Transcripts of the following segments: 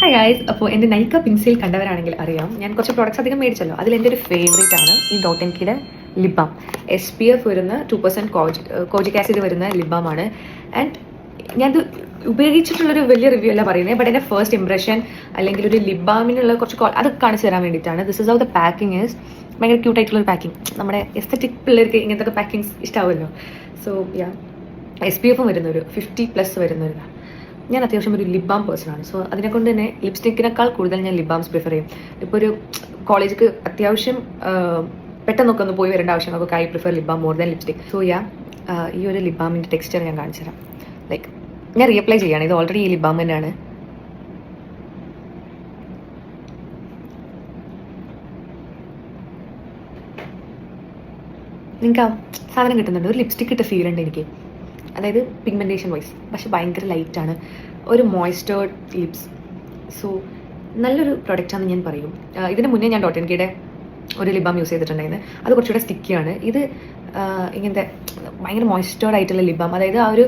Hi guys, അപ്പോൾ എൻ്റെ നൈക്ക പിൻസിൽ കണ്ടവരാണെങ്കിൽ അറിയാം, ഞാൻ കുറച്ച് പ്രോഡക്റ്റ്സ് അധികം മേടിച്ചല്ലോ. അതിൽ എൻ്റെ ഒരു ഫേവറേറ്റ് ആണ് ഈ ഡോട്ട് ആൻഡ് കീയുടെ ലിപ് ബാം. SPF വരുന്ന 2% കോജിക് ആസിഡ് വരുന്ന ലിപ് ബാം ആണ്. ആൻഡ് ഞാനത് ഉപയോഗിച്ചിട്ടുള്ളൊരു വലിയ റിവ്യൂ അല്ല പറയുന്നത്, ബട്ട് എൻ്റെ ഫസ്റ്റ് ഇംപ്രഷൻ അല്ലെങ്കിൽ ഒരു ലിപ് ബാമിനുള്ള കുറച്ച് അത് കാണിച്ചു തരാൻ വേണ്ടിയിട്ടാണ്. This is how the packing is. ഭയങ്കര ക്യൂട്ടായിട്ടുള്ളൊരു പാക്കിംഗ്. നമ്മുടെ എസ്തറ്റിക് പിള്ളേർക്ക് ഇങ്ങനത്തെ പാക്കിങ്സ് ഇഷ്ടമാവുമല്ലോ. സോ SPF വരുന്നൊരു 50+ വരുന്നൊരു. ഞാൻ അത്യാവശ്യം ഒരു ലിപ് ബാം പേഴ്സണാണ്. സോ അതിനെക്കൊണ്ട് തന്നെ ലിപ്സ്റ്റിക്കിനേക്കാൾ കൂടുതൽ ഞാൻ ലിപ് ബാംസ് പ്രിഫർ ചെയ്യും. ഇപ്പോൾ ഒരു കോളേജിക്ക് അത്യാവശ്യം പെട്ടെന്നൊക്കെ ഒന്ന് പോയി വരേണ്ട ആവശ്യങ്ങൾക്ക് I prefer lip balm more than lipstick. So ഈ ഒരു ലിപ് ബാമിൻ്റെ ടെക്സ്ചർ ഞാൻ കാണിച്ചു തരാം. ലൈക്ക് ഞാൻ റീഅപ്ലൈ ചെയ്യാണ്. ഇത് ഓൾറെഡി ഈ ലിപ് ബാം തന്നെയാണ്. നിങ്ങൾക്ക് ആ സാധനം കിട്ടുന്നുണ്ട്, ഒരു ലിപ്സ്റ്റിക് ഇട്ട ഫീൽ ഉണ്ട് എനിക്ക്. അതായത് പിഗ്മെൻറ്റേഷൻ വൈസ്, പക്ഷെ ഭയങ്കര ലൈറ്റാണ്, ഒരു മോയ്സ്ചേർഡ് ലിപ്സ്. സോ നല്ലൊരു പ്രൊഡക്റ്റാണെന്ന് ഞാൻ പറയും. ഇതിന് മുന്നേ ഞാൻ ഡോട്ട് ആൻഡ് കീയുടെ ഒരു ലിപ് ബാം യൂസ് ചെയ്തിട്ടുണ്ടായിരുന്നു. അത് കുറച്ചുകൂടെ സ്റ്റിക്കിയാണ്. ഇത് ഇങ്ങനത്തെ ഭയങ്കര മോയ്സ്ചേർഡ് ആയിട്ടുള്ള ലിപ് ബാം, അതായത് ആ ഒരു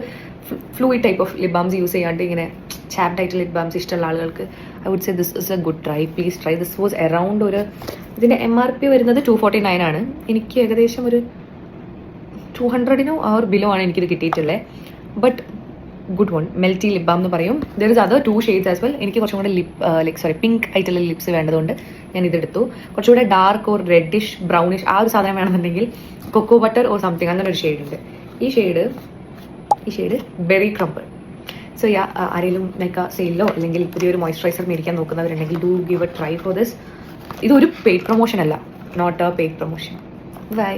fluid type of lip balms use ചെയ്യാണ്ട് ഇങ്ങനെ ചാപ്ഡ് ആയിട്ടുള്ള ലിപ് ബാംസ് ഇഷ്ടമുള്ള ആളുകൾക്ക് I would say this is a good try. Please try. This was around ഇതിൻ്റെ MRP വരുന്നത് 249 ആണ്. എനിക്ക് ഏകദേശം ഒരു 200 ഓർ ബിലോ ആണ് എനിക്കിത് കിട്ടിയിട്ടുള്ളത്. But good one. Melty lip balm എന്ന് പറയും. There is other 2 shades as well. എനിക്ക് കുറച്ചും കൂടെ പിങ്ക് ആയിട്ടുള്ള ലിപ്സ് വേണ്ടതുകൊണ്ട് ഞാൻ ഇതെടുത്തു. കുറച്ചുകൂടെ ഡാർക്ക് ഓർ റെഡിഷ് ബ്രൗണിഷ് ആ ഒരു സാധനം വേണമെന്നുണ്ടെങ്കിൽ കൊക്കോ ബട്ടർ ഓർ സംതിങ് അങ്ങനെ ഒരു ഷെയ്ഡ് ഉണ്ട്. ഈ ഷെയ്ഡ് ബെറി ക്രംബിൾ. സോ ആരെങ്കിലും നൈക്ക സെയിലോ അല്ലെങ്കിൽ പുതിയൊരു മോയ്സ്ചറൈസർ മേടിക്കാൻ നോക്കുന്നവരുണ്ടെങ്കിൽ do give a try for this. ഇതൊരു പെയ്ഡ് പ്രൊമോഷൻ അല്ല, not a paid promotion. By.